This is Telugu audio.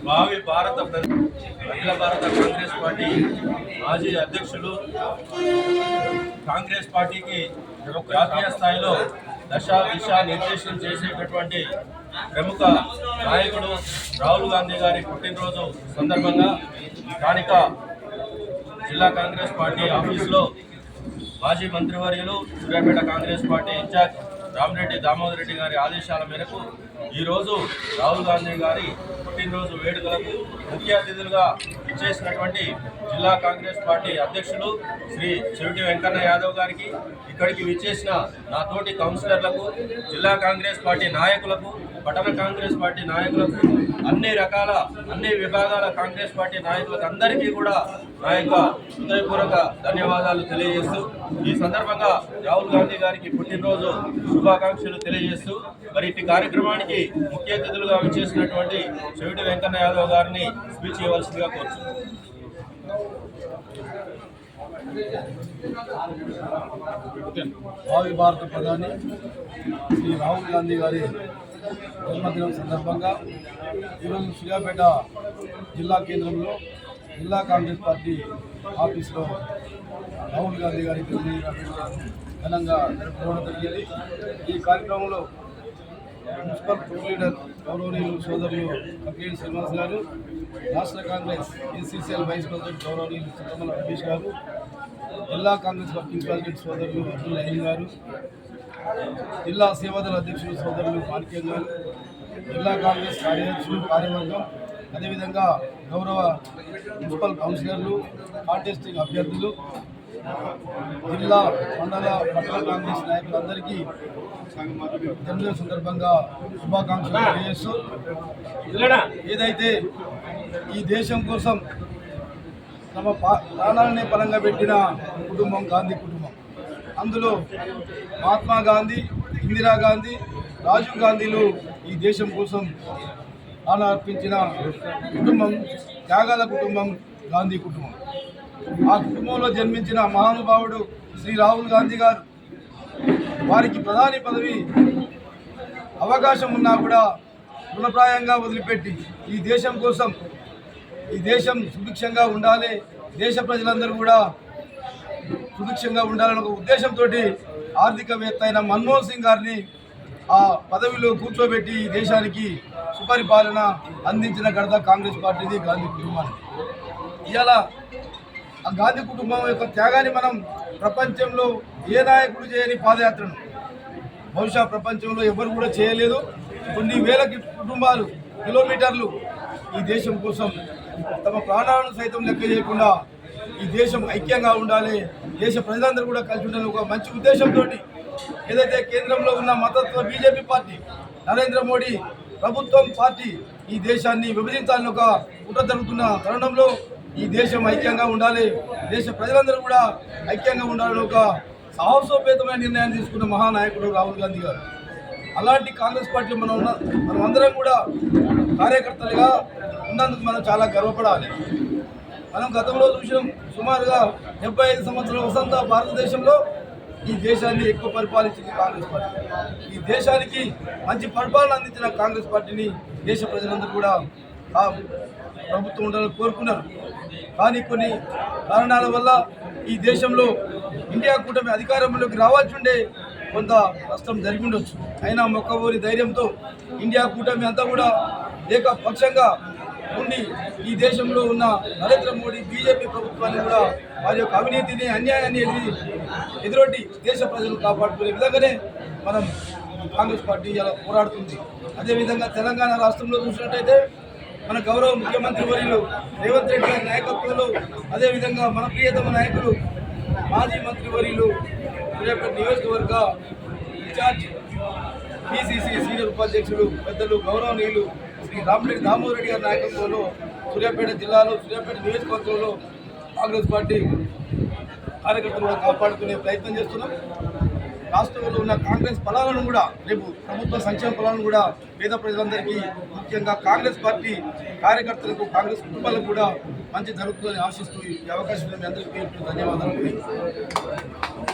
భావి భారత అఖిల భారత కాంగ్రెస్ పార్టీ మాజీ అధ్యక్షులు, కాంగ్రెస్ పార్టీకి జాతీయ స్థాయిలో దిశ నిర్దేశం చేసేటటువంటి ప్రముఖ నాయకుడు రాహుల్ గాంధీ గారి పుట్టినరోజు సందర్భంగా స్థానిక జిల్లా కాంగ్రెస్ పార్టీ ఆఫీసులో మాజీ మంత్రివర్యులు సూర్యాపేట కాంగ్రెస్ పార్టీ ఇన్ఛార్జ్ రామిరెడ్డి దామోదర్ రెడ్డి గారి ఆదేశాల మేరకు ఈరోజు రాహుల్ గాంధీ గారి పుట్టినరోజు వేడుకలకు ముఖ్య అతిథులుగా ఇచ్చేసినటువంటి జిల్లా కాంగ్రెస్ పార్టీ అధ్యక్షులు శ్రీ చెవిటి వెంకన్న యాదవ్ గారికి, ఇక్కడికి విచ్చేసిన నా తోటి కౌన్సిలర్లకు, జిల్లా కాంగ్రెస్ పార్టీ నాయకులకు, పట్టణ కాంగ్రెస్ పార్టీ నాయకులకు, అన్ని విభాగాల కాంగ్రెస్ పార్టీ నాయకులకు అందరికీ కూడా నా యొక్క హృదయపూర్వక ధన్యవాదాలు తెలియజేస్తూ, ఈ సందర్భంగా రాహుల్ గాంధీ గారికి పుట్టినరోజు శుభాకాంక్షలు తెలియజేస్తూ మరి ఇట్టి కార్యక్రమానికి ముఖ్య అతిథులుగా విచ్చేసినటువంటి చెవిటి వెంకన్న యాదవ్ గారిని స్పీచ్ ఇవ్వాల్సిందిగా కోరుతున్నాను. భావి భారత ప్రధాని శ్రీ రాహుల్ గాంధీ గారి జన్మదినం సందర్భంగా ఈరోజు సూర్యాపేట జిల్లా కేంద్రంలో జిల్లా కాంగ్రెస్ పార్టీ ఆఫీసులో రాహుల్ గాంధీ గారి ఘనంగా జరుపుకోవడం జరిగింది. ఈ కార్యక్రమంలో మున్సిపల్ గ్రూప్ లీడర్ గౌరవనీయులు సోదరులు కపిల్ శ్రీనివాస్ గారు, రాష్ట్ర కాంగ్రెస్ ఎన్సీసీఎల్ వైస్ ప్రెసిడెంట్ గౌరవనీయులు చిత్తమల రమేష్ గారు, జిల్లా కాంగ్రెస్ వర్కింగ్ ప్రెసిడెంట్ సోదరులు అబ్దుల్ రహీం గారు, జిల్లా సేవాదళ అధ్యక్షులు సోదరులు మాణిక్యం గారు, జిల్లా కాంగ్రెస్ కార్యదర్శులు, కార్యవర్గం, అదేవిధంగా గౌరవ మున్సిపల్ కౌన్సిలర్లు, కాంటెస్టింగ్ అభ్యర్థులు, జిల్లా మండల పట్టణ కాంగ్రెస్ నాయకులందరికీ జన్మదిన సందర్భంగా శుభాకాంక్షలు తెలియజేస్తూ, ఏదైతే ఈ దేశం కోసం తమ ప్రాణాలనే పరంగా పెట్టిన కుటుంబం గాంధీ కుటుంబం, అందులో మహాత్మా గాంధీ, ఇందిరాగాంధీ, రాజీవ్ గాంధీలు ఈ దేశం కోసం ప్రాణాలు అర్పించిన కుటుంబం, త్యాగాల కుటుంబం గాంధీ కుటుంబం. ఆ కుటుంబంలో జన్మించిన మహానుభావుడు శ్రీ రాహుల్ గాంధీ గారు వారికి ప్రధాని పదవి అవకాశం ఉన్నా కూడా తృణప్రాయంగా వదిలిపెట్టి ఈ దేశం కోసం, ఈ దేశం సుభిక్షంగా ఉండాలి, దేశ ప్రజలందరూ కూడా సుభిక్షంగా ఉండాలనే ఒక ఉద్దేశంతో ఆర్థికవేత్త అయిన మన్మోహన్ సింగ్ గారిని ఆ పదవిలో కూర్చోబెట్టి ఈ దేశానికి సుపరిపాలన అందించిన ఘనత కాంగ్రెస్ పార్టీది, గాంధీ కుటుంబానికి. ఇవాళ ఆ గాంధీ కుటుంబం యొక్క త్యాగాన్ని మనం ప్రపంచంలో ఏ నాయకుడు చేయని పాదయాత్రను బహుశా ప్రపంచంలో ఎవరు కూడా చేయలేదు. కొన్ని వేల కుటుంబాలు, కిలోమీటర్లు ఈ దేశం కోసం తమ ప్రాణాలను సైతం లెక్క చేయకుండా ఈ దేశం ఐక్యంగా ఉండాలి, దేశ ప్రజలందరూ కూడా కలిసి ఉండాలని ఒక మంచి ఉద్దేశంతో ఏదైతే కేంద్రంలో ఉన్న మతత్వ బీజేపీ పార్టీ, నరేంద్ర మోడీ ప్రభుత్వం పార్టీ ఈ దేశాన్ని విభజించాలని ఒక కుట్ర జరుగుతున్న తరుణంలో ఈ దేశం ఐక్యంగా ఉండాలి, దేశ ప్రజలందరూ కూడా ఐక్యంగా ఉండాలని ఒక సాహసోపేతమైన నిర్ణయాన్ని తీసుకున్న మహానాయకుడు రాహుల్ గాంధీ గారు. అలాంటి కాంగ్రెస్ పార్టీలో మనం అందరం కూడా కార్యకర్తలుగా ఉన్నందుకు మనం చాలా గర్వపడాలి. మనం గతంలో చూసినాం, సుమారుగా 75 సంవత్సరాల వసంత భారతదేశంలో ఈ దేశాన్ని ఎక్కువ పరిపాలించింది కాంగ్రెస్ పార్టీ. ఈ దేశానికి మంచి పరిపాలన అందించిన కాంగ్రెస్ పార్టీని దేశ ప్రజలందరూ కూడా ప్రభుత్వం ఉండాలని కోరుకున్నారు. కానీ కొన్ని కారణాల వల్ల ఈ దేశంలో ఇండియా కూటమి అధికారంలోకి రావాల్సి ఉండే కొంత నష్టం జరిగి ఉండొచ్చు. అయినా మొక్కవోని ధైర్యంతో ఇండియా కూటమి అంతా కూడా ఏకపక్షంగా ఉండి ఈ దేశంలో ఉన్న నరేంద్ర మోడీ బీజేపీ ప్రభుత్వాన్ని కూడా వారి యొక్క అవినీతిని, అన్యాయాన్ని ఎదురొడ్డి దేశ ప్రజలను కాపాడుకునే విధంగానే మనం కాంగ్రెస్ పార్టీ ఇలా పోరాడుతుంది. అదేవిధంగా తెలంగాణ రాష్ట్రంలో చూసినట్టయితే మన గౌరవ ముఖ్యమంత్రి వర్యులు రేవంత్ రెడ్డి గారి నాయకత్వంలో, అదేవిధంగా మన ప్రియతమ నాయకులు మాజీ మంత్రివర్యులు సూర్యాపేట నియోజకవర్గ ఇన్ఛార్జ్ పిసిసి సీనియర్ ఉపాధ్యక్షులు పెద్దలు గౌరవనీయులు శ్రీ రామిరెడ్డి దామోదర్ రెడ్డి గారి నాయకత్వంలో సూర్యాపేట జిల్లాలో, సూర్యాపేట నియోజకవర్గంలో కాంగ్రెస్ పార్టీ కార్యకర్తలు కాపాడుకునే ప్రయత్నం చేస్తున్నాం. రాష్ట్రంలో ఉన్న కాంగ్రెస్ ఫలాలను కూడా, రేపు ప్రభుత్వ సంక్షేమ ఫలాలను కూడా పేద ప్రజలందరికీ, ముఖ్యంగా కాంగ్రెస్ పార్టీ కార్యకర్తలకు, కాంగ్రెస్ కుటుంబాలకు కూడా మంచి జరుగుతుందని ఆశిస్తూ ఈ అవకాశం మీ అందరికీ ధన్యవాదాలు.